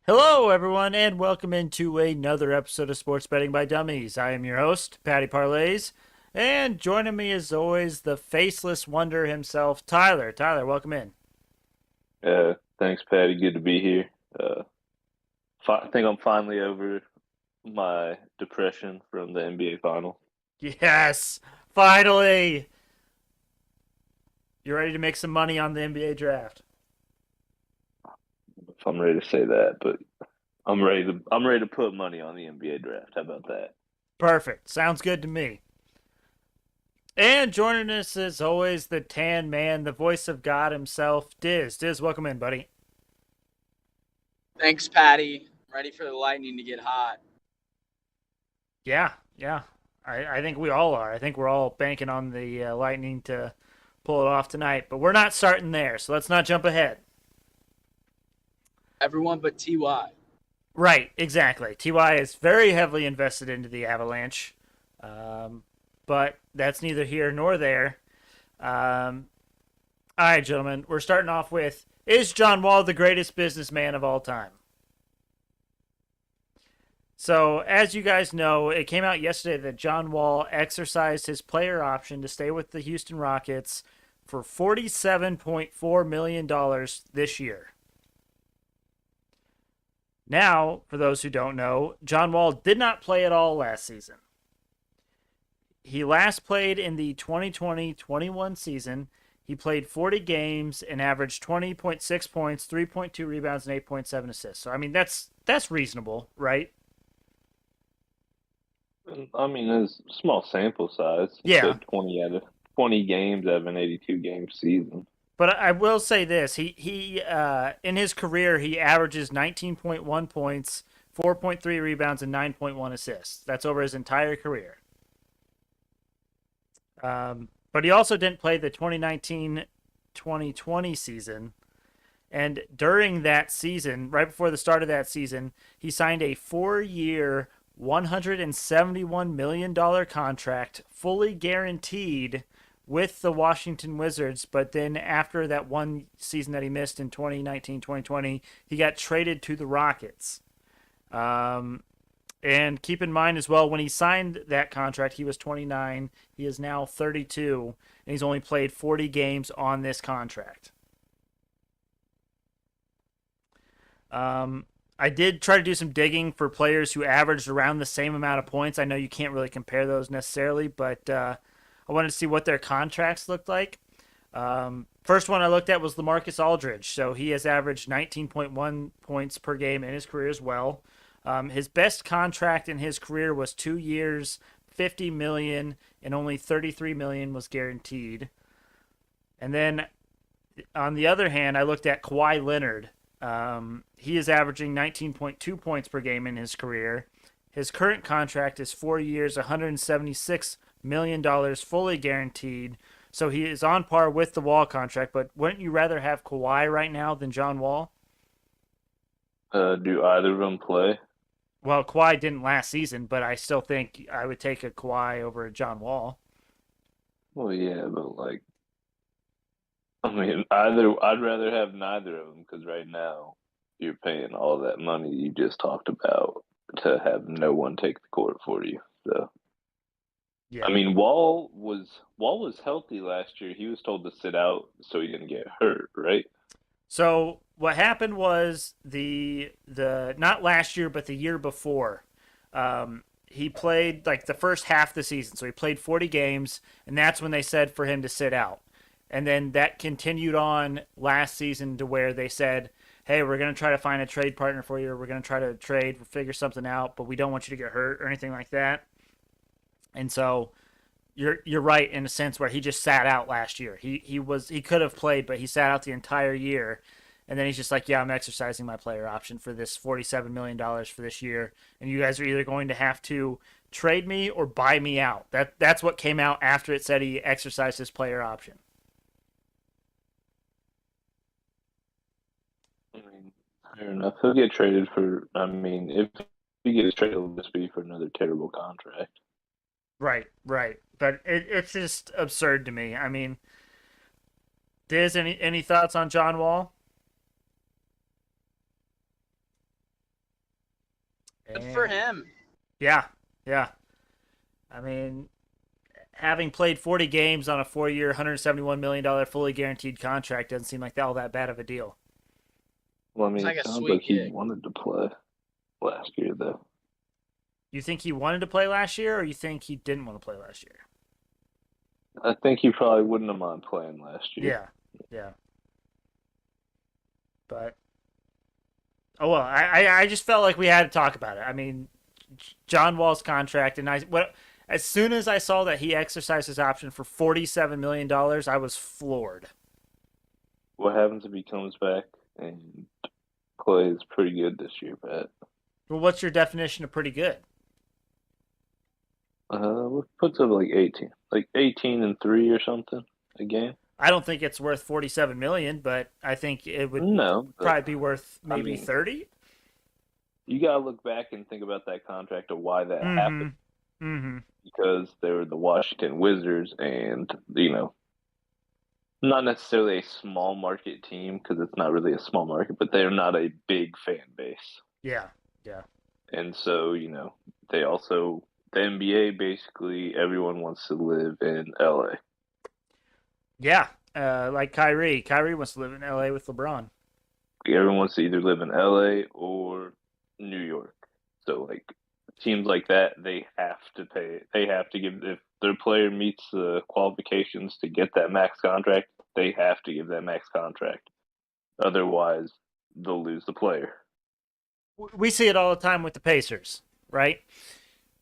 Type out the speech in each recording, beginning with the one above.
Hello, everyone, and welcome into another episode of Sports Betting by Dummies. I am your host, Patty Parlays, and joining me as always, the faceless wonder himself, Tyler. Tyler, welcome in. Thanks, Patty. Good to be here. I think I'm finally over my depression from the NBA final. Yes, finally, you're ready to make some money on the NBA draft. If I'm ready to say that, but I'm ready to put money on the NBA draft. How about that? Perfect. Sounds good to me. And joining us as always, the tan man, the voice of God himself, Dizz. Dizz, welcome in, buddy. Thanks, Patty. Ready for the lightning to get hot. Yeah, yeah. I think we all are. I think we're all banking on the Lightning to pull it off tonight. But we're not starting there, so let's not jump ahead. Everyone but TY. Right, exactly. TY is very heavily invested into the Avalanche, but that's neither here nor there. All right, gentlemen, we're starting off with: Is John Wall the greatest businessman of all time? So, as you guys know, it came out yesterday that John Wall exercised his player option to stay with the Houston Rockets for $47.4 million this year. Now, for those who don't know, John Wall did not play at all last season. He last played in the 2020-21 season. He played 40 games and averaged 20.6 points, 3.2 rebounds, and 8.7 assists. So, I mean, that's reasonable, right? I mean, it's a small sample size. He Yeah, played 20 games out of an 82 game season. but I will say this: he in his career he averages 19.1 points, 4.3 rebounds, and 9.1 assists. That's over his entire career. But he also didn't play the 2019-2020 season. And during that season, right before the start of that season, he signed a 4-year, $171 million contract, fully guaranteed with the Washington Wizards. But then after that one season that he missed in 2019-2020, he got traded to the Rockets. Um, and keep in mind as well, when he signed that contract, he was 29. He is now 32, and he's only played 40 games on this contract. I did try to do some digging for players who averaged around the same amount of points. I know you can't really compare those necessarily, but I wanted to see what their contracts looked like. First one I looked at was LaMarcus Aldridge. So he has averaged 19.1 points per game in his career as well. His best contract in his career was 2 years, 50 million, and only 33 million was guaranteed. And then on the other hand, I looked at Kawhi Leonard. He is averaging 19.2 points per game in his career. His current contract is 4 years, $176 million, fully guaranteed. So he is on par with the Wall contract. But wouldn't you rather have Kawhi right now than John Wall? Do either of them play? Well, Kawhi didn't last season, but I still think I would take a Kawhi over a John Wall. Well, yeah, but I mean, I'd rather have neither of them because right now you're paying all that money you just talked about to have no one take the court for you. So. I Yeah. mean, Wall was healthy last year. He was told to sit out so he didn't get hurt, right? So what happened was the not last year but the year before, he played like the first half of the season. So he played 40 games, and that's when they said for him to sit out. And then that continued on last season to where they said, "Hey, we're going to try to find a trade partner for you. Or we're going to try to trade, figure something out, but we don't want you to get hurt or anything like that." And so you're right in a sense where he just sat out last year. He could have played, but he sat out the entire year. And then he's just like, yeah, I'm exercising my player option for this $47 million for this year, and you guys are either going to have to trade me or buy me out. That's what came out after it said he exercised his player option. I mean, fair enough. He'll get traded for. I mean, if he gets traded, it'll just be for another terrible contract. Right, right. But it's just absurd to me. I mean, Diz, any thoughts on John Wall? Good for him. Yeah, yeah. I mean, having played 40 games on a 4-year, $171 million fully guaranteed contract doesn't seem like all that bad of a deal. Well, I It's mean, like it a sounds sweet like he gig. wanted to play last year, though. You think he wanted to play last year, or you think he didn't want to play last year? I think he probably wouldn't have mind playing last year. Yeah, yeah. But oh well, I just felt like we had to talk about it. I mean, John Wall's contract, and as soon as I saw that he exercised his option for $47 million, I was floored. What happens if he comes back and plays pretty good this year, Pat? Well, what's your definition of pretty good? Puts up like 18 and 3 or something a game. I don't think it's worth 47 million, but I think it would No, but probably be worth I maybe mean, 30. you gotta look back and think about that contract of why that Mm-hmm. happened. Mm-hmm. Because they were the Washington Wizards, and not necessarily a small market team because it's not really a small market, but they're not a big fan base. Yeah. Yeah. And so, they also, the NBA basically, everyone wants to live in LA. Yeah. Like Kyrie. Kyrie wants to live in LA with LeBron. Everyone wants to either live in LA or New York. So, like, teams like that, they have to pay, they have to give, if their player meets the qualifications to get that max contract, they have to give that max contract. Otherwise, they'll lose the player. We see it all the time with the Pacers, right?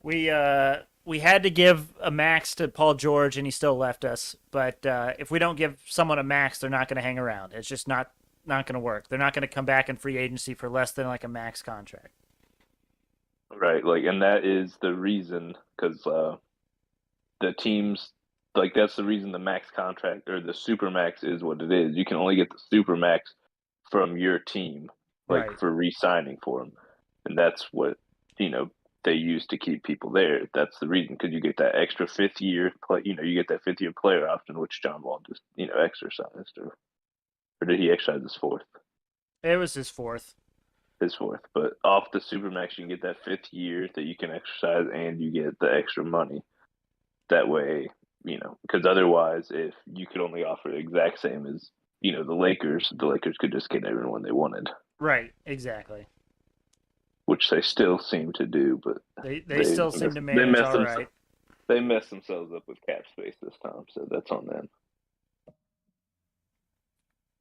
We had to give a max to Paul George, and he still left us. But if we don't give someone a max, they're not going to hang around. It's just not going to work. They're not going to come back in free agency for less than like a max contract. Right, like, and that is the reason because the teams, like, that's the reason the max contract or the super max is what it is. You can only get the super max from your team, like Right. for re-signing for them, and that's what you know they use to keep people there. That's the reason because you get that extra fifth year play. You get that fifth year player option, which John Wall just exercised, or did he exercise his fourth? It was his fourth. His fourth, but off the supermax, you get that fifth year that you can exercise, and you get the extra money. That way, because otherwise, if you could only offer the exact same as the Lakers could just get everyone they wanted, Right. Exactly. which they still seem to do, but They still seem to they manage mess all them right. they mess themselves up with cap space this time, so that's on them.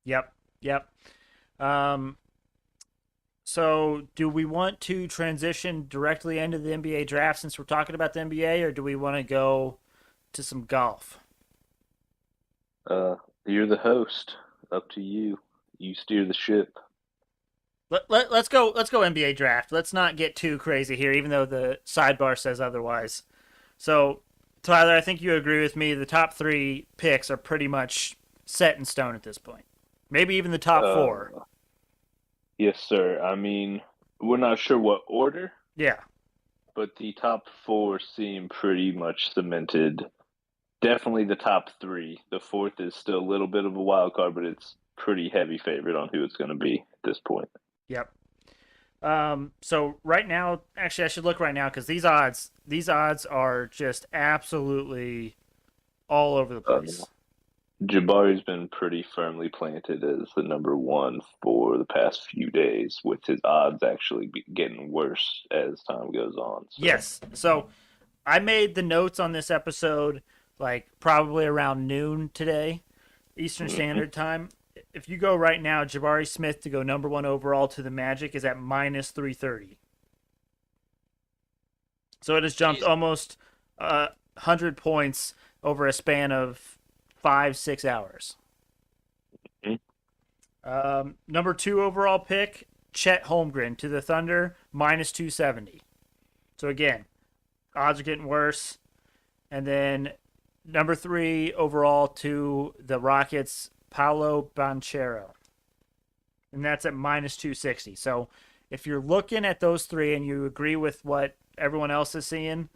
Yep. Yep. Um, so, do we want to transition directly into the NBA draft since we're talking about the NBA, or do we want to go to some golf? You're the host. Up to you. You steer the ship. Let's go NBA draft. Let's not get too crazy here, even though the sidebar says otherwise. So, Tyler, I think you agree with me. The top three picks are pretty much set in stone at this point. Maybe even the top four. Yes, sir. I mean, we're not sure what order, Yeah. but the top four seem pretty much cemented. Definitely the top three. The fourth is still a little bit of a wild card, but it's pretty heavy favorite on who it's going to be at this point. Yep. So right now, actually, I should look right now because these odds are just absolutely all over the place. Jabari's been pretty firmly planted as the number one for the past few days, with his odds actually getting worse as time goes on. So. Yes. So I made the notes on this episode like probably around noon today, Eastern Standard Time. If you go right now, Jabari Smith to go number one overall to the Magic is at minus 330. So it has jumped almost 100 points over a span of 5-6 hours. Number two overall pick, Chet Holmgren to the Thunder, minus 270. So again, odds are getting worse. And then number three overall to the Rockets, Paolo Banchero. And that's at minus 260. So if you're looking at those three and you agree with what everyone else is seeing,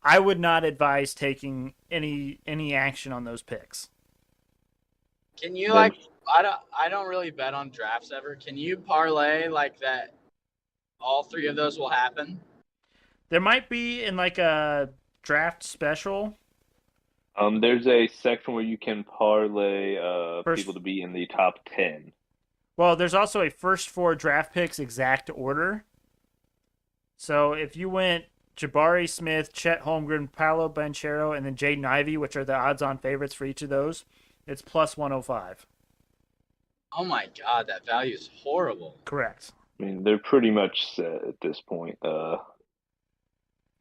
I would not advise taking any action on those picks. Can you I don't really bet on drafts ever. Can you parlay like that all three of those will happen? There might be in like a draft special. There's a section where you can parlay First, people to be in the top 10. well, there's also a first four draft picks exact order. So if you went Jabari Smith, Chet Holmgren, Paolo Banchero, and then Jaden Ivey, which are the odds-on favorites for each of those, it's plus 105. Oh my god, that value is horrible. Correct. I mean, they're pretty much set at this point. The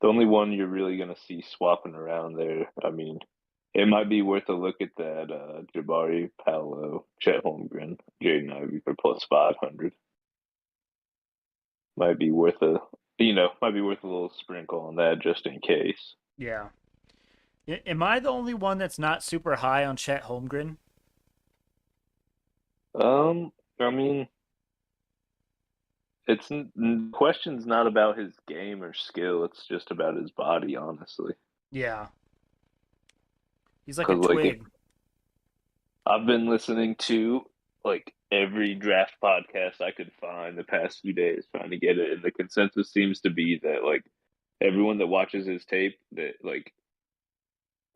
only one you're really going to see swapping around there, I mean, it might be worth a look at that Jabari, Paolo, Chet Holmgren, Jaden Ivey for plus 500. Might be worth might be worth a little sprinkle on that just in case. Yeah. Am I the only one that's not super high on Chet Holmgren? I mean, question's not about his game or skill. It's just about his body, honestly. Yeah. He's like a 'Cause, twig. I've been listening to like every draft podcast I could find the past few days trying to get it, and the consensus seems to be that like everyone that watches his tape that like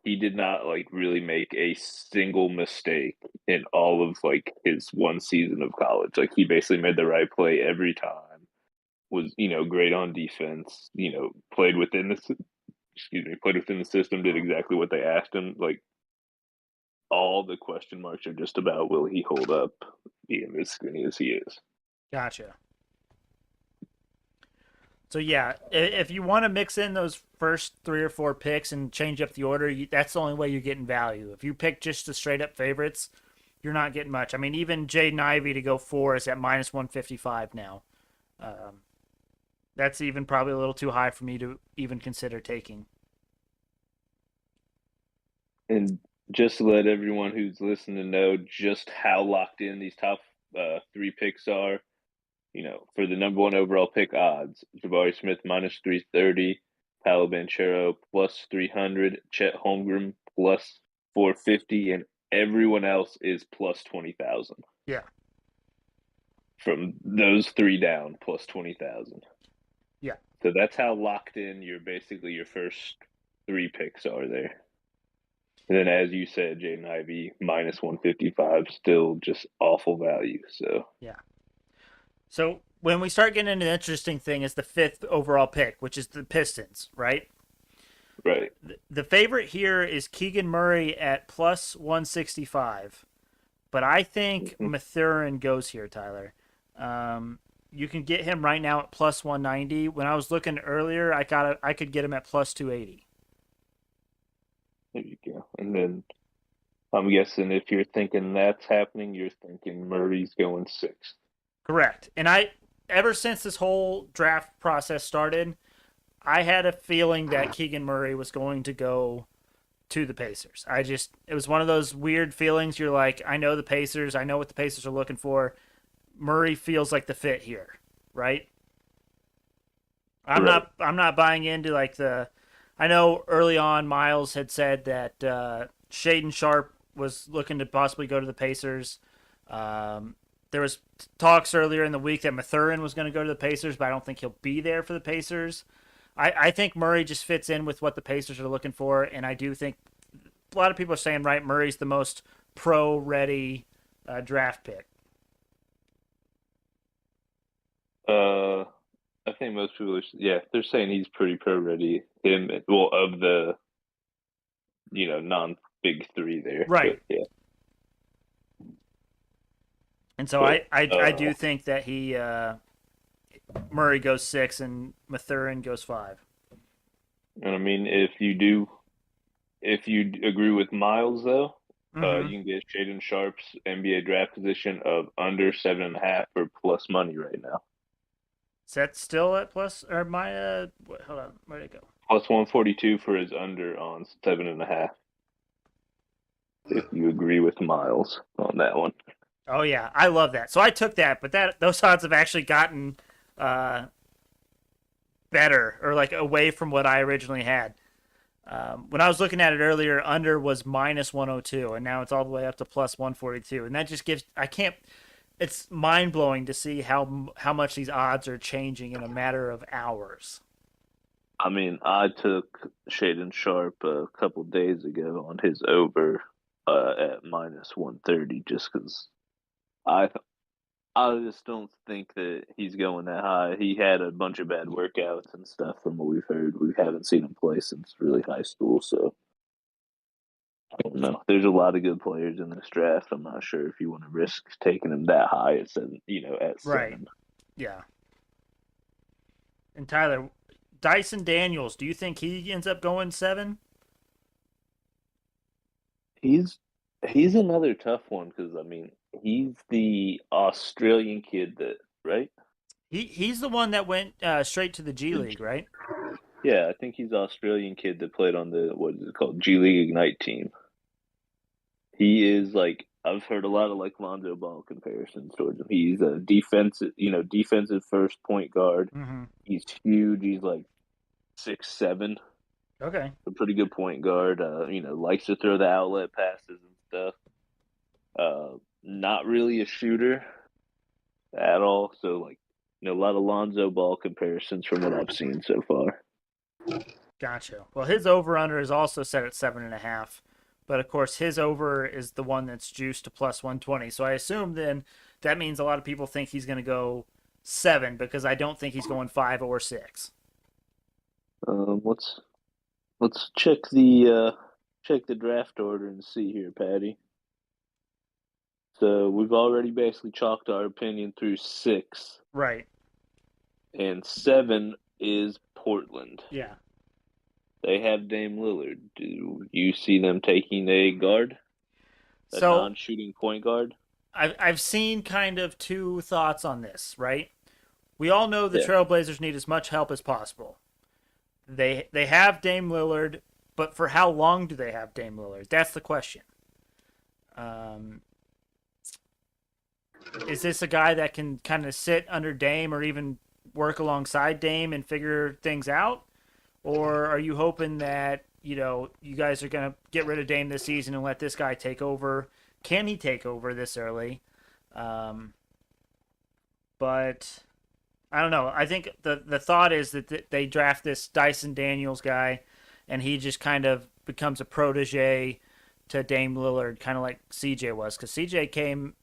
he did not like really make a single mistake in all of like his one season of college. Like he basically made the right play every time. Was great on defense. Played within played within the system. Did exactly what they asked him. Like all the question marks are just about will he hold up being as skinny as he is. Gotcha. So yeah, if you want to mix in those first three or four picks and change up the order, that's the only way you're getting value. If you pick just the straight up favorites, you're not getting much. I mean, even Jaden Ivey to go 4 is at minus 155 now. That's even probably a little too high for me to even consider taking. And just to let everyone who's listening know just how locked in these top three picks are, for the number one overall pick odds, Jabari Smith minus 330, Paolo Banchero plus 300, Chet Holmgren plus 450, and everyone else is plus 20,000. Yeah. From those three down, plus 20,000. Yeah. So that's how locked in your first three picks are there. And then, as you said, Jaden Ivey minus 155, still just awful value. So yeah. So when we start getting into the interesting thing is the fifth overall pick, which is the Pistons, right? Right. The favorite here is Keegan Murray at plus 165, but I think Mathurin goes here, Tyler. You can get him right now at plus 190. When I was looking earlier, I could get him at plus 280. There you go. And then I'm guessing if you're thinking that's happening, you're thinking Murray's going sixth. Correct. And ever since this whole draft process started, I had a feeling that Keegan Murray was going to go to the Pacers. It was one of those weird feelings. You're like, I know the Pacers. I know what the Pacers are looking for. Murray feels like the fit here, right? I'm not buying into like I know early on Miles had said that Shaedon Sharpe was looking to possibly go to the Pacers. There was talks earlier in the week that Mathurin was going to go to the Pacers, but I don't think he'll be there for the Pacers. I think Murray just fits in with what the Pacers are looking for, and I do think a lot of people are saying, right, Murray's the most pro-ready draft pick. I think most people they're saying he's pretty pro-ready. Of the, non-big three there. Right. But, yeah. And so I do think that Murray goes 6 and Mathurin goes 5. And I mean, if you agree with Miles though, Mm-hmm. you can get Shaedon Sharpe's NBA draft position of under 7.5 for plus money right now. Is that still at plus or my hold on, where'd it go? Plus 142 for his under on 7.5. If you agree with Miles on that one. Oh yeah, I love that. So I took that, but those odds have actually gotten better or like away from what I originally had. When I was looking at it earlier, under was minus 102, and now it's all the way up to plus 142, and that just gives it's mind blowing to see how much these odds are changing in a matter of hours. I mean, I took Shaden Sharp a couple days ago on his over at minus 130 just because I I just don't think that he's going that high. He had a bunch of bad workouts and stuff from what we've heard. We haven't seen him play since really high school, so I don't know. There's a lot of good players in this draft. I'm not sure if you want to risk taking him that high at seven, at Right. 7. Yeah. And Tyler, Dyson Daniels, do you think he ends up going 7? He's he's another tough one because I mean he's the Australian kid that right. He's the one that went straight to the G The, League, right? yeah, I think he's the Australian kid that played on the what is it called G League Ignite team. He is like I've heard a lot of like Lonzo Ball comparisons towards him. He's a defensive first point guard. Mm-hmm. He's huge. He's like 6'7", Okay. a pretty good point guard. Likes to throw the outlet passes and stuff. Not really a shooter at all. So like, a lot of Lonzo Ball comparisons from what I've seen so far. Gotcha. Well, his over under is also set at 7.5, but of course his over is the one that's juiced to plus 120. So I assume then that means a lot of people think he's going to go 7 because I don't think he's going 5 or 6. Let's check the draft order and see here, Patty. So we've already basically chalked our opinion through 6, Right. and 7 is Portland. Yeah. They have Dame Lillard. Do you see them taking a guard, a So non-shooting point guard? I've seen kind of two thoughts on this, right? We all know the Yeah. Trailblazers need as much help as possible. They have Dame Lillard, but for how long do they have Dame Lillard? That's the question. Um, is this a guy that can kind of sit under Dame or even work alongside Dame and figure things out? Or are you hoping that, you guys are going to get rid of Dame this season and let this guy take over? Can he take over this early? Um, but I don't know. I think the thought is that they draft this Dyson Daniels guy and he just kind of becomes a protege to Dame Lillard, kind of like CJ was, because CJ came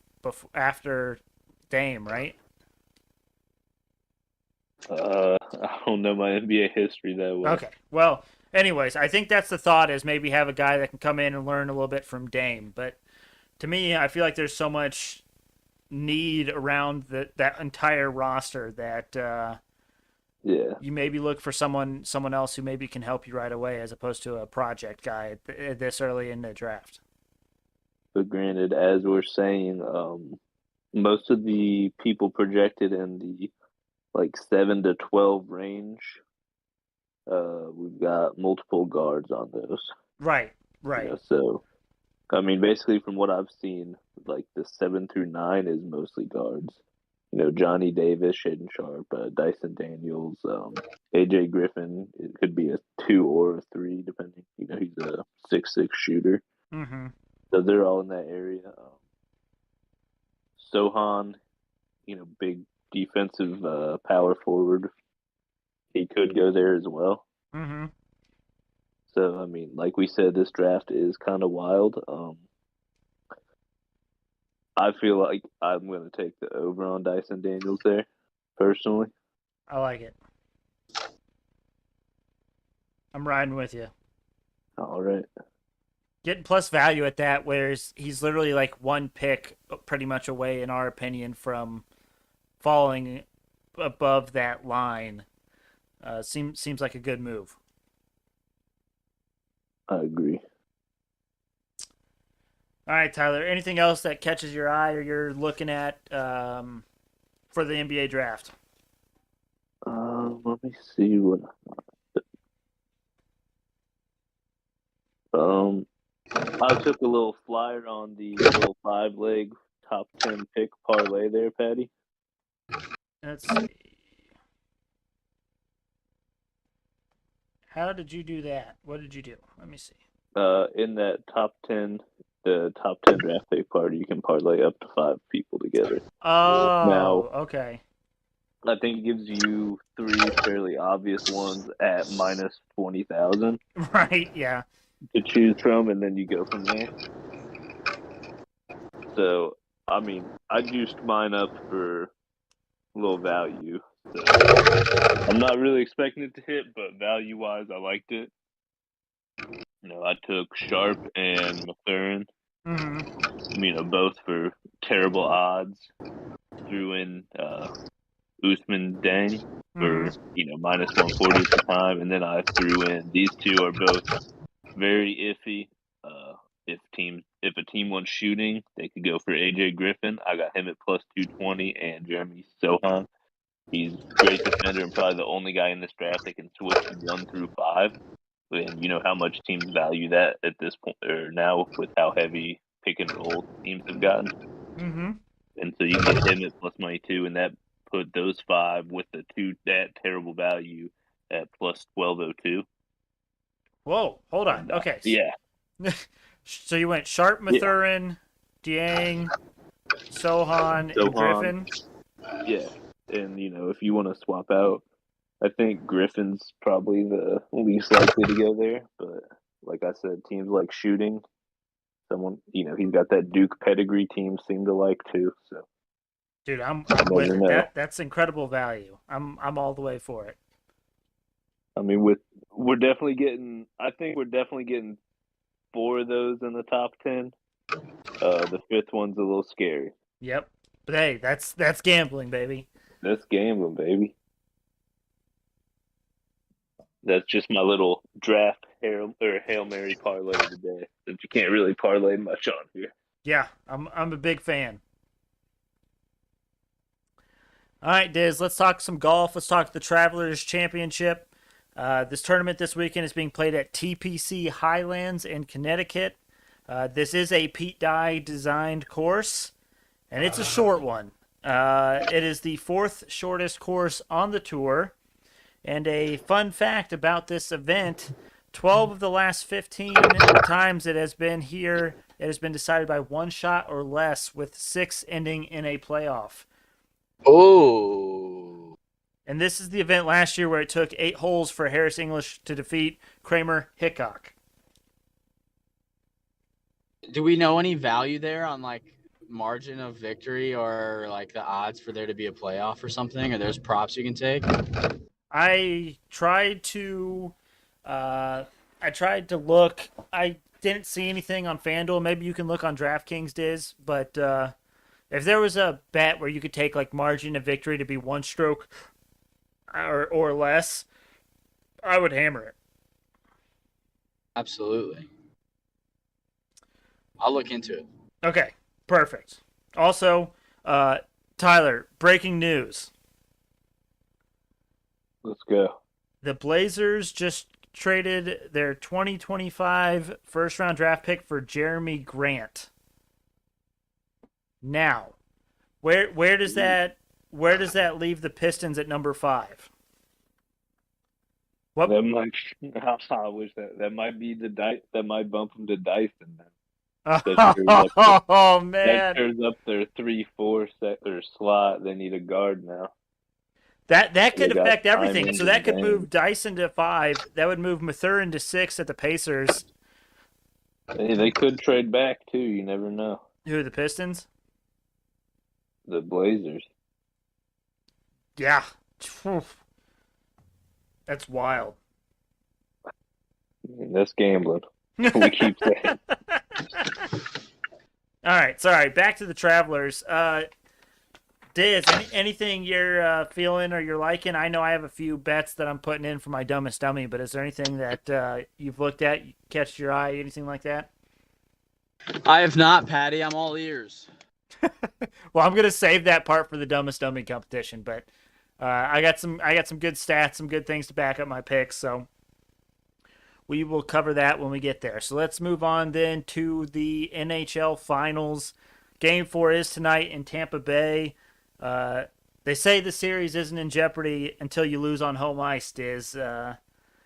after Dame, right? I don't know my NBA history that well. Okay. Well, anyways, I think that's the thought is maybe have a guy that can come in and learn a little bit from Dame. But to me, I feel like there's so much need around that entire roster that Yeah, you maybe look for someone else who maybe can help you right away as opposed to a project guy this early in the draft. but granted, as we're saying, most of the people projected in the like 7 to 12 range, we've got multiple guards on those. Right. Right. So I mean, basically from what I've seen, like the 7 through 9 is mostly guards. Johnny Davis, Shaden Sharp, Dyson Daniels, AJ Griffin. It could be a 2 or a 3, depending. He's a 6'6" shooter, Mm-hmm. so they're all in that area. Sohan, big defensive power forward. He could go there as well. Mm-hmm. So I mean, like we said, this draft is kind of wild. I feel like I'm going to take the over on Dyson Daniels there, personally. I like it. I'm riding with you. All right. Getting plus value at that, whereas he's literally like one pick pretty much away, in our opinion, from falling above that line. Seems like a good move. I agree. All right, Tyler. Anything else that catches your eye or you're looking at for the NBA draft? Let me see what. Um, I took a little flyer on the little 5-leg top 10 pick parlay there, Patty. Let's see. How did you do that? What did you do? Let me see. In that top 10, the top 10 draft pick party, you can parlay up to 5 people together. Oh, Now, okay. I think it gives you 3 fairly obvious ones at minus 20,000 Right, yeah. to choose from, and then you go from there. So, I mean, I juiced mine up for a little value. So I'm not really expecting it to hit, but value-wise, I liked it. I took Sharp and Mathurin, both for terrible odds. Threw in Usman Deng for minus 140 at the time, and then I threw in these two are both very iffy. If a team wants shooting, they could go for AJ Griffin. I got him at plus 220, and Jeremy Sohan. He's a great defender and probably the only guy in this draft that can switch 1 through 5. And you know how much teams value that at this point, or now with how heavy pick and roll teams have gotten. And so you can get him at plus money too, and that put those 5 with the 2 that terrible value at plus 1202. Whoa, hold on. Okay. Yeah. So you went Sharp, Mathurin, Dieng, Sohan, and Griffin. Yeah, and if you want to swap out, I think Griffin's probably the least likely to go there. But like I said, teams like shooting. Someone, he's got that Duke pedigree team seem to like too. So, dude, I'm with it. That's incredible value. I'm all the way for it. I mean, we're definitely getting 4 of those in the top 10. The 5th one's a little scary. Yep, but hey, that's gambling, baby. That's gambling, baby. That's just my little draft Hail Mary parlay today. That you can't really parlay much on here. Yeah, I'm a big fan. All right, Dizz, let's talk some golf. Let's talk the Travelers Championship. This tournament this weekend is being played at TPC Highlands in Connecticut. This is a Pete Dye designed course, and it's a short one. It is the 4th shortest course on the tour. And a fun fact about this event, 12 of the last 15 times it has been here, it has been decided by 1 shot or less, with 6 ending in a playoff. Oh. And this is the event last year where it took 8 holes for Harris English to defeat Kramer Hickok. Do we know any value there on margin of victory or the odds for there to be a playoff or something? Or there's props you can take? I tried to look. I didn't see anything on FanDuel. Maybe you can look on DraftKings, Dizz. But if there was a bet where you could take margin of victory to be 1 stroke or less, I would hammer it. Absolutely. I'll look into it. Okay, perfect. Also, Tyler, breaking news. Let's go. The Blazers just traded their 2025 first-round draft pick for Jeremy Grant. Now, where does that leave the Pistons at number 5? What? That might. I wish that might be that might bump them to Dyson. Oh man! That tears up their 3-4 set or slot. They need a guard now. That could affect everything. So that could move Dyson to 5. That would move Mathurin to 6 at the Pacers. Hey, they could trade back too. You never know. Who, the Pistons? The Blazers. Yeah. That's wild. That's gambling. We keep saying. All right, sorry. Back to the Travelers. Dizz, anything you're feeling or you're liking? I know I have a few bets that I'm putting in for my Dumbest Dummy, but is there anything that you've looked at, catch your eye, anything like that? I have not, Patty. I'm all ears. Well, I'm gonna save that part for the Dumbest Dummy competition, but I got some good stats, some good things to back up my picks, so we will cover that when we get there. So let's move on then to the NHL Finals. Game 4 is tonight in Tampa Bay. They say the series isn't in jeopardy until you lose on home ice, Dizz.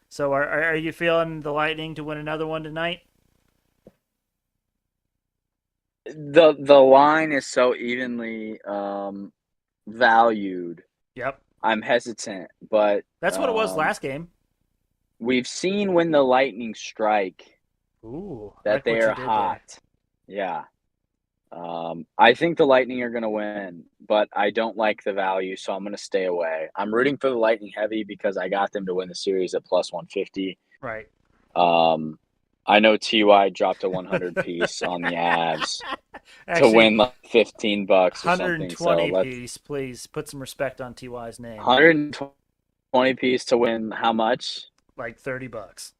So are you feeling the Lightning to win another one tonight? The line is so evenly valued. Yep. I'm hesitant, but That's what it was last game. we've seen when the Lightning strike Ooh, I that like they what you are did hot. Yeah. I think the Lightning are going to win, but I don't like the value, so I'm going to stay away. I'm rooting for the Lightning heavy because I got them to win the series at plus 150. there. Right. I know Ty dropped a 100 piece on the Avs to Actually, win like $15 or something. So 120 let's piece, please put some respect on Ty's name. 120 piece to win how much? Like $30.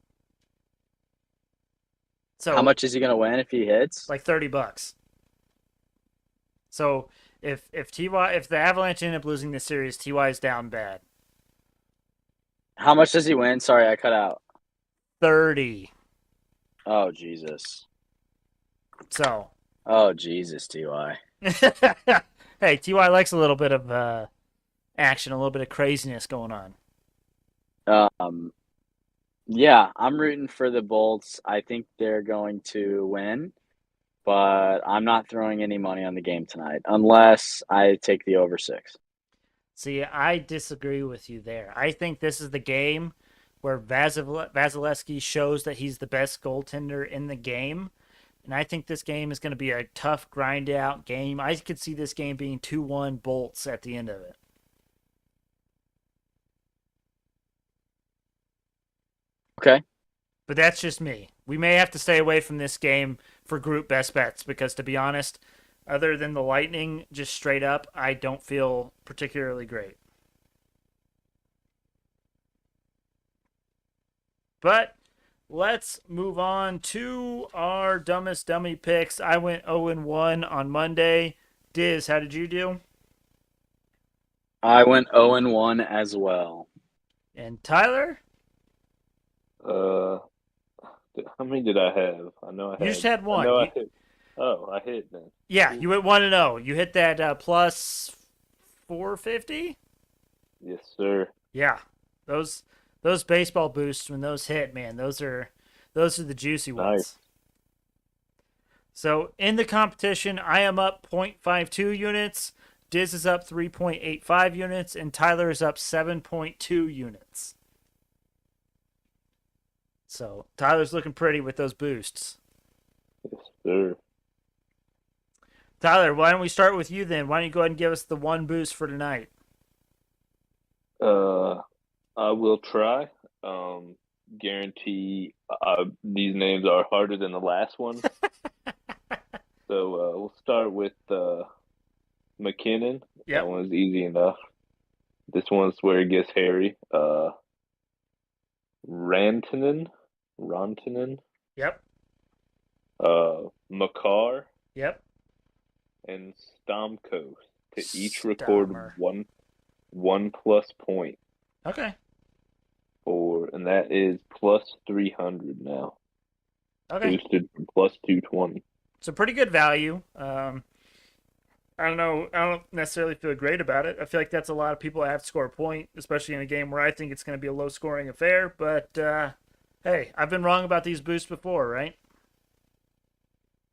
So How much is he going to win if he hits? like $30. So if the Avalanche end up losing the series, Ty is down bad. How much does he win? Sorry, I cut out. 30. Oh, Jesus. So. Oh, Jesus, Ty. Hey, Ty likes a little bit of action, a little bit of craziness going on. Yeah, I'm rooting for the Bolts. I think they're going to win, but I'm not throwing any money on the game tonight unless I take the over 6. See, I disagree with you there. I think this is the game where Vasilevsky shows that he's the best goaltender in the game. And I think this game is going to be a tough, grind out game. I could see this game being 2-1 Bolts at the end of it. Okay. But that's just me. We may have to stay away from this game for group best bets because, to be honest, other than the Lightning, just straight up, I don't feel particularly great. But let's move on to our dumbest dummy picks. I went 0-1 on Monday. Dizz, how did you do? I went 0-1 as well. And Tyler? How many did I have? I know I had. You just had one. I know I hit. Oh, I hit then. Yeah, you went 1-0. You hit that plus 450? Yes, sir. Yeah. Those baseball boosts when those hit, man, those are the juicy ones. Nice. So in the competition, I am up 0.52 units, Dizz is up 3.85 units, and Tyler is up 7.2 units. So Tyler's looking pretty with those boosts. Yes, sir. Tyler, why don't we start with you then? Why don't you go ahead and give us the one boost for tonight? I will try. Guarantee these names are harder than the last one. So we'll start with McKinnon. Yep. That one's easy enough. This one's where it gets hairy. Rantanen. Yep. Makar Yep. and Stamkos to each record Stammer. one plus point Okay. and that is plus 300 now. Okay. Boosted from plus 220. So pretty good value. I don't know. I don't necessarily feel great about it. I feel like that's a lot of people that have to score a point, especially in a game where I think it's going to be a low-scoring affair. But hey, I've been wrong about these boosts before, right?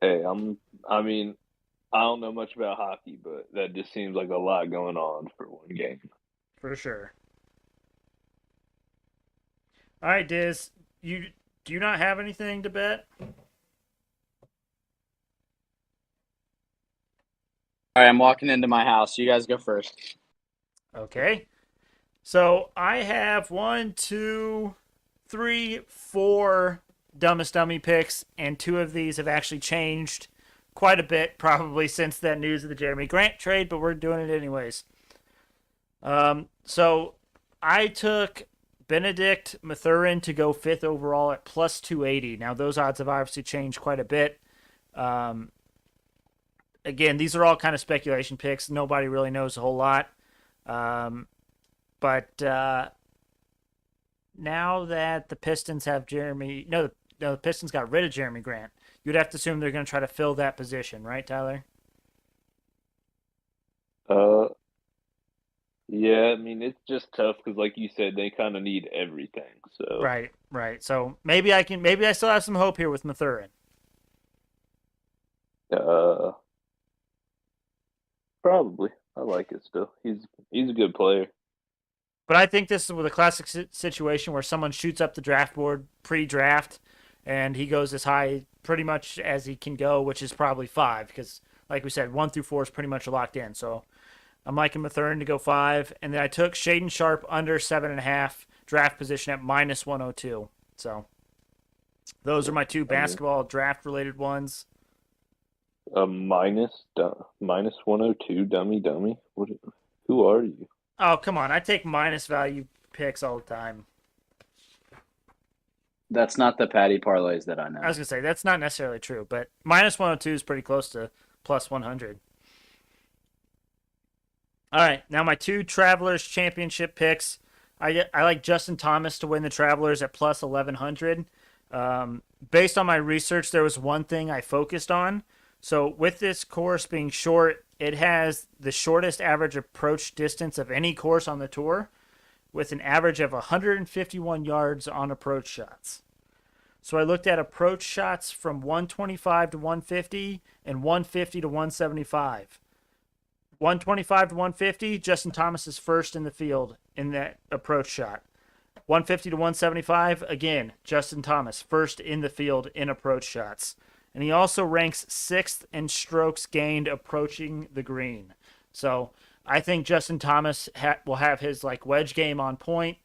Hey, I mean, I don't know much about hockey, but that just seems like a lot going on for one game. For sure. All right, Diz, do you not have anything to bet? All right, I'm walking into my house. You guys go first. Okay. So I have 1, 2, 3, 4 dumbest dummy picks, and 2 of these have actually changed quite a bit, probably since that news of the Jeremy Grant trade, but we're doing it anyways. So I took Benedict Mathurin to go 5th overall at plus 280. Now those odds have obviously changed quite a bit. Again, these are all kind of speculation picks. Nobody really knows a whole lot. But now that the Pistons have the Pistons got rid of Jeremy Grant, you'd have to assume they're going to try to fill that position, right, Tyler? Yeah, I mean, it's just tough because, like you said, they kind of need everything. So Right. So maybe I still have some hope here with Mathurin. Uh, Probably. I like it still. He's a good player. But I think this is with a classic situation where someone shoots up the draft board pre-draft, and he goes as high pretty much as he can go, which is probably 5, because like we said, 1 through 4 is pretty much locked in. So I'm liking Mathurin to go 5, and then I took Shaden Sharp under 7.5 draft position at -102. So those are my 2 basketball draft related ones. A minus 102 dummy. Who are you? Oh, come on. I take minus value picks all the time. That's not the Patty parlays that I know. I was going to say, that's not necessarily true, but -102 is pretty close to +100. All right, now my 2 Travelers Championship picks. I like Justin Thomas to win the Travelers at +1100. Based on my research, there was one thing I focused on. So with this course being short, it has the shortest average approach distance of any course on the tour, with an average of 151 yards on approach shots. So I looked at approach shots from 125 to 150 and 150 to 175. 125 to 150, Justin Thomas is first in the field in that approach shot. 150 to 175, again, Justin Thomas first in the field in approach shots. And he also ranks 6th in strokes gained approaching the green. So I think Justin Thomas will have his wedge game on point.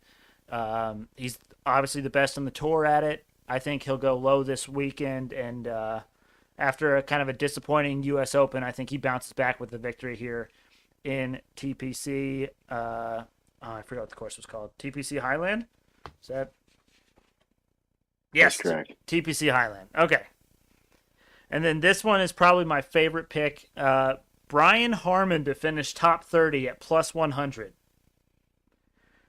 He's obviously the best on the tour at it. I think he'll go low this weekend, and after a kind of a disappointing U.S. Open, I think he bounces back with the victory here in TPC. I forgot what the course was called. TPC Highland? Is that? Yes, that's correct. TPC Highland. Okay. And then this one is probably my favorite pick. Brian Harman to finish top 30 at +100.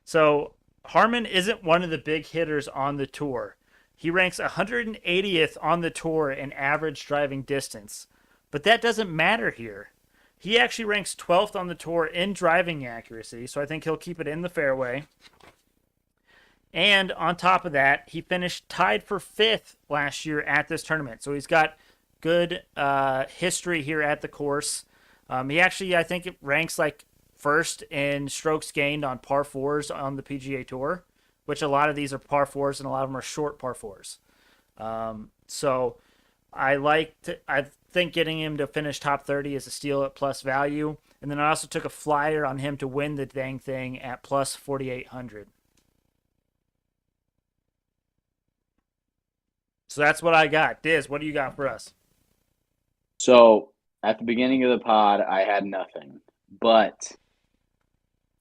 So Harman isn't one of the big hitters on the tour. He ranks 180th on the tour in average driving distance. But that doesn't matter here. He actually ranks 12th on the tour in driving accuracy, so I think he'll keep it in the fairway. And on top of that, he finished tied for 5th last year at this tournament. So he's got good history here at the course. He actually, I think, it ranks first in strokes gained on par 4s on the PGA Tour, which a lot of these are par 4s and a lot of them are short par 4s. So I think getting him to finish top 30 is a steal at plus value. And then I also took a flyer on him to win the dang thing at plus 4,800. So that's what I got. Dizz, what do you got for us? So at the beginning of the pod, I had nothing. But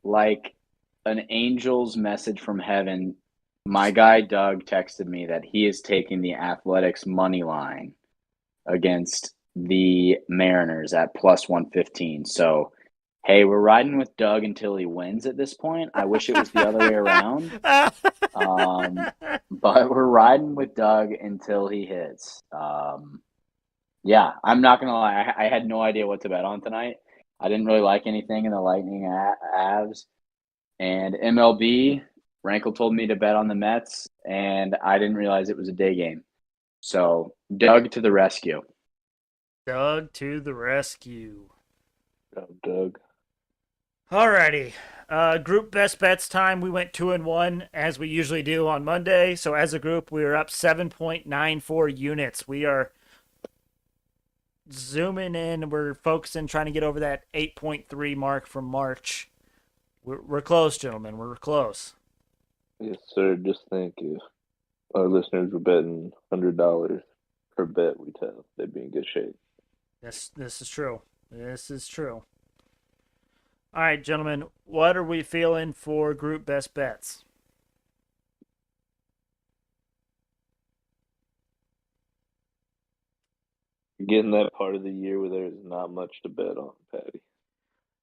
like an angel's message from heaven, my guy Doug texted me that he is taking the Athletics money line against the Mariners at plus 115. So, hey, we're riding with Doug until he wins at this point. I wish it was the other way around. But we're riding with Doug until he hits. Yeah, I'm not going to lie. I had no idea what to bet on tonight. I didn't really like anything in the Lightning Avs. And MLB, Rankle told me to bet on the Mets, and I didn't realize it was a day game. So, Doug to the rescue. Doug to the rescue. Oh, Doug. Alrighty. Group best bets time. We went 2-1 as we usually do on Monday. So as a group, we are up 7.94 units. We are zooming in. We're focusing, trying to get over that 8.3 mark from March. We're close, gentlemen. We're close. Yes, sir. Just think if our listeners were betting $100 per bet we tell, they'd be in good shape. This is true. This is true. All right, gentlemen, what are we feeling for group best bets? Getting that part of the year where there's not much to bet on, Patty.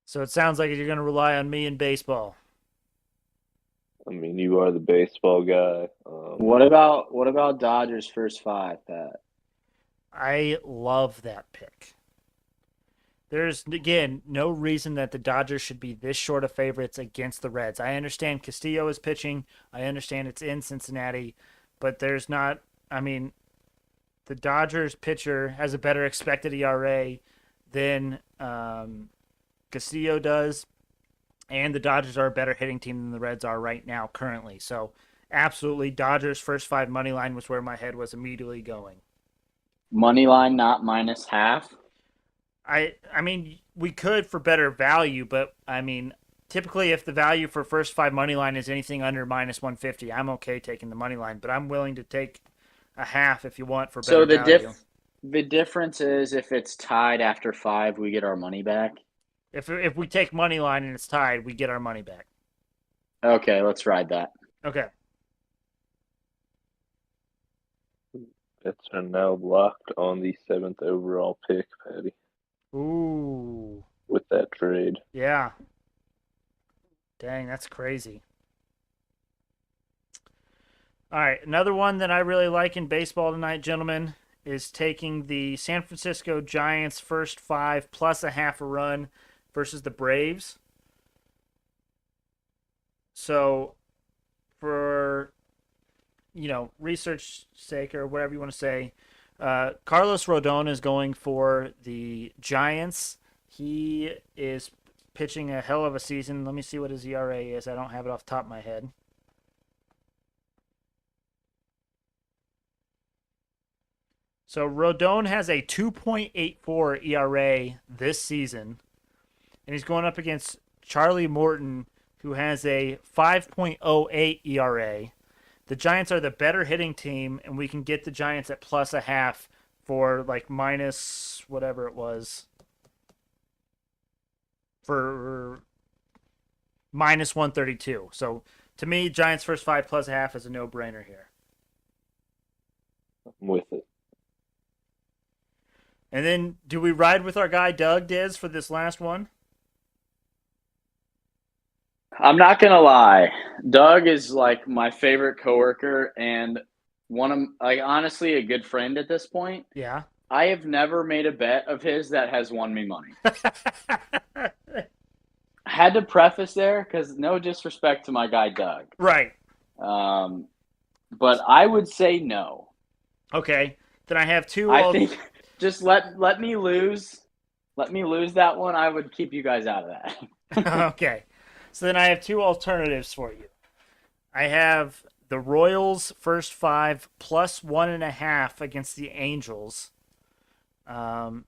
So it sounds like you're going to rely on me in baseball. I mean, you are the baseball guy. What about Dodgers first 5, Pat? I love that pick. There's, again, no reason that the Dodgers should be this short of favorites against the Reds. I understand Castillo is pitching. I understand it's in Cincinnati. But there's not, I mean, the Dodgers pitcher has a better expected ERA than Castillo does, and the Dodgers are a better hitting team than the Reds are right now currently. So absolutely, Dodgers first 5 money line was where my head was immediately going. Money line, not minus half. I mean, we could for better value, but I mean, typically if the value for first 5 money line is anything under minus 150, I'm okay taking the money line, but I'm willing to take a half if you want for better So value. the difference is if it's tied after 5, we get our money back. If we take money line and it's tied, we get our money back. Okay, let's ride that. Okay. Bets are now locked on the 7th overall pick, Patty, Ooh. with that trade. Yeah. Dang, that's crazy. All right, another one that I really like in baseball tonight, gentlemen, is taking the San Francisco Giants first 5 plus a half a run versus the Braves. So, for research sake or whatever you want to say, Carlos Rodon is going for the Giants. He is pitching a hell of a season. Let me see what his ERA is. I don't have it off the top of my head. So Rodon has a 2.84 ERA this season, and he's going up against Charlie Morton, who has a 5.08 ERA. The Giants are the better hitting team, and we can get the Giants at plus a half for like minus whatever it was. For minus 132. So to me, Giants first 5 plus a half is a no-brainer here. I'm with it. And then, do we ride with our guy Doug Dizz for this last one? I'm not gonna lie, Doug is like my favorite coworker and honestly a good friend at this point. Yeah. I have never made a bet of his that has won me money. I had to preface there because no disrespect to my guy Doug. Right. But I would say no. Okay. Then I have two. I think just let me lose. Let me lose that one. I would keep you guys out of that. Okay. So then I have 2 alternatives for you. I have the Royals first 5 plus 1.5 against the Angels. The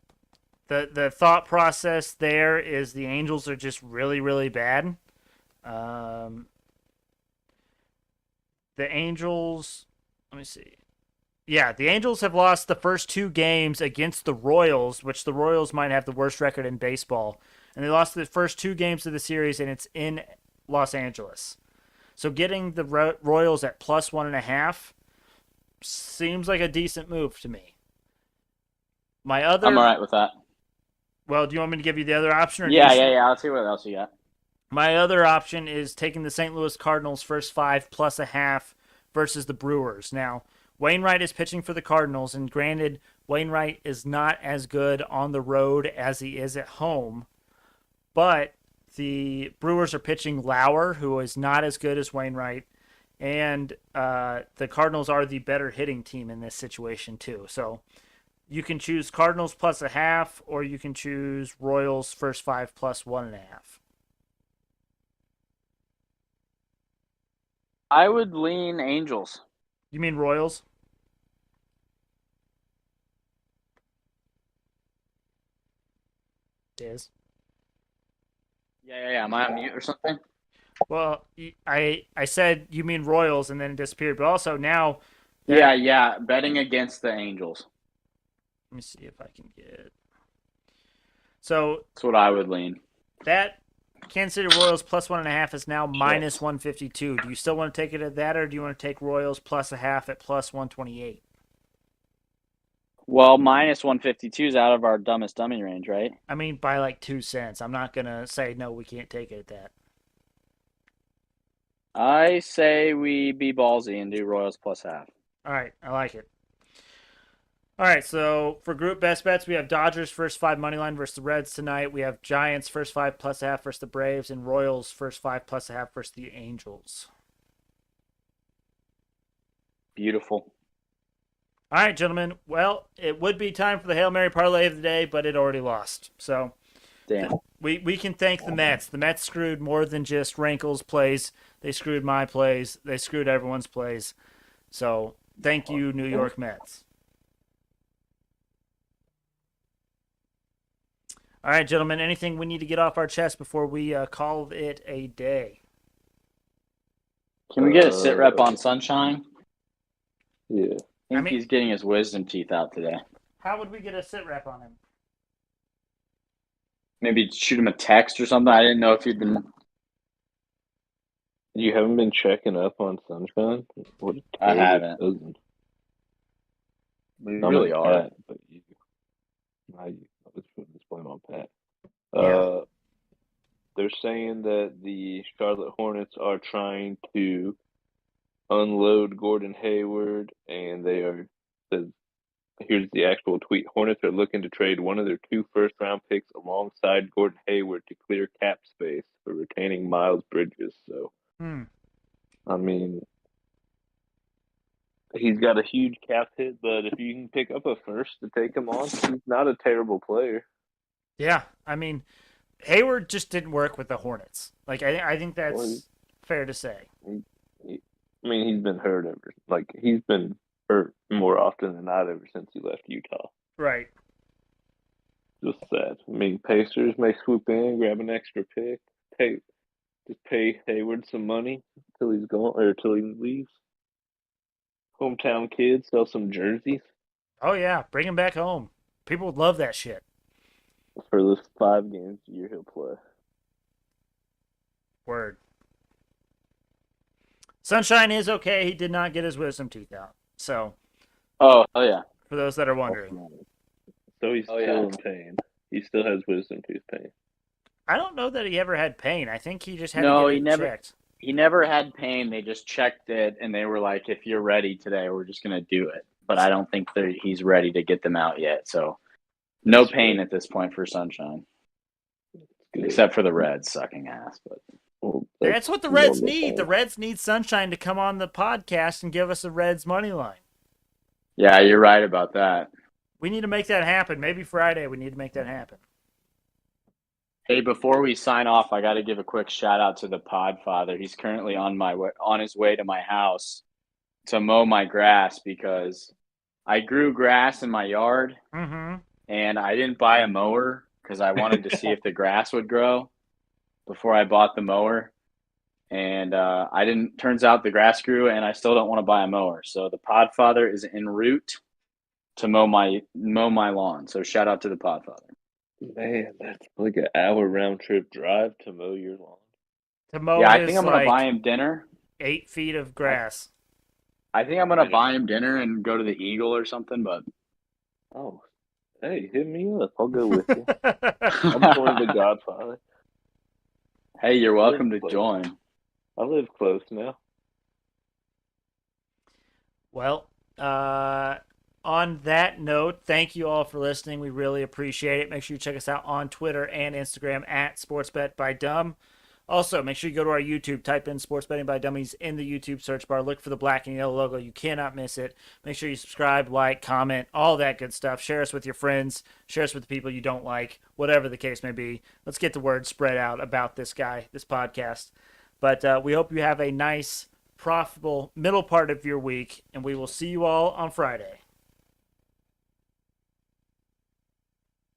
thought process there is the Angels are just really, really bad. The Angels, let me see. Yeah, the Angels have lost the first 2 games against the Royals, which the Royals might have the worst record in baseball. And they lost the first 2 games of the series, and it's in Los Angeles. So getting the Royals at plus 1.5 seems like a decent move to me. I'm all right with that. Well, do you want me to give you the other option? Or Yeah. Let's see what else you got. My other option is taking the St. Louis Cardinals first 5 plus a half versus the Brewers. Now, Wainwright is pitching for the Cardinals, and granted, Wainwright is not as good on the road as he is at home, but the Brewers are pitching Lauer, who is not as good as Wainwright, and the Cardinals are the better hitting team in this situation too. So you can choose Cardinals plus a half, or you can choose Royals first 5 plus 1.5. I would lean Angels. You mean Royals? Dizz? Yeah. Am I on mute or something? Well, I said you mean Royals and then it disappeared, but also now. Yeah. Betting against the Angels. Let me see if I can get. So that's what I would lean. That Kansas City Royals plus 1.5 is now minus 152. Do you still want to take it at that, or do you want to take Royals plus a half at plus 128? Well, minus 152 is out of our dumbest dummy range, right? I mean, by like 2 cents. I'm not going to say, no, we can't take it at that. I say we be ballsy and do Royals plus half. All right, I like it. All right, so for group best bets, we have Dodgers first 5 money line versus the Reds tonight. We have Giants first 5 plus a half versus the Braves, and Royals first 5 plus a half versus the Angels. Beautiful. All right, gentlemen. Well, it would be time for the Hail Mary parlay of the day, but it already lost. So Damn. we can thank the Mets. The Mets screwed more than just Rankle's plays. They screwed my plays. They screwed everyone's plays. So thank you, New York Mets. All right, gentlemen. Anything we need to get off our chest before we call it a day? Can we get a sit rep on Sunshine? Yeah. I think mean- he's getting his wisdom teeth out today. How would we get a sit rep on him? Maybe shoot him a text or something. I didn't know if you'd been. You haven't been checking up on Sunshine? What a I terrible haven't. cousin. We I'm really a are. Pat, but I was putting this blame on Pat. Yeah. They're saying that the Charlotte Hornets are trying to unload Gordon Hayward, and they are. Here's the actual tweet. Hornets are looking to trade one of their 2 first-round picks alongside Gordon Hayward to clear cap space for retaining Miles Bridges. So, I mean, he's got a huge cap hit, but if you can pick up a first to take him on, he's not a terrible player. Yeah, I mean, Hayward just didn't work with the Hornets. Like, I think that's fair to say. I mean, he's been hurt he's been hurt more often than not ever since he left Utah. Right. Just sad. I mean, Pacers may swoop in, grab an extra pick, just pay Hayward some money till he's gone or till he leaves. Hometown kid, sell some jerseys Oh yeah, bring him back home. People would love that shit. for the 5 games a year he'll play. Word. Sunshine is okay. He did not get his wisdom teeth out. So, Oh yeah. for those that are wondering, So he's Oh, still yeah. in pain. He still has wisdom tooth pain. I don't know that he ever had pain. I think he just had No, to he get it never- checked. He never had pain. They just checked it, and they were like, "If you're ready today, we're just gonna do it." But I don't think that he's ready to get them out yet. So, no That's pain right. at this point for Sunshine, Good. except for the Reds sucking ass. But Well, That's what the Reds normal need. pain. The Reds need Sunshine to come on the podcast and give us a Reds money line. yeah, you're right about that. We need to make that happen. Maybe Friday we need to make that happen. Hey, before we sign off, I got to give a quick shout out to the Podfather. He's currently on his way to my house to mow my grass because I grew grass in my yard Mm-hmm. and I didn't buy a mower because I wanted to see if the grass would grow before I bought the mower. And I didn't. Turns out the grass grew, and I still don't want to buy a mower. So the Podfather is en route to mow my lawn. So shout out to the Podfather. Man, that's like an hour round trip drive to mow your lawn. To mow Yeah, I his, think I'm gonna like, buy him dinner. 8 feet of grass. I think I'm gonna buy him dinner and go to the Eagle or something. But Oh, hey, hit me up. I'll go with you. I'm going to Godfather. hey, you're welcome to join. I live close now. Well, on that note, thank you all for listening. We really appreciate it. Make sure you check us out on Twitter and Instagram at SportsBetByDumb. Also, make sure you go to our YouTube, type in Sports Betting by Dummies in the YouTube search bar. Look for the black and yellow logo. You cannot miss it. Make sure you subscribe, like, comment, all that good stuff. Share us with your friends. Share us with the people you don't like, whatever the case may be. Let's get the word spread out about this guy, this podcast. But we hope you have a nice, profitable middle part of your week, and we will see you all on Friday.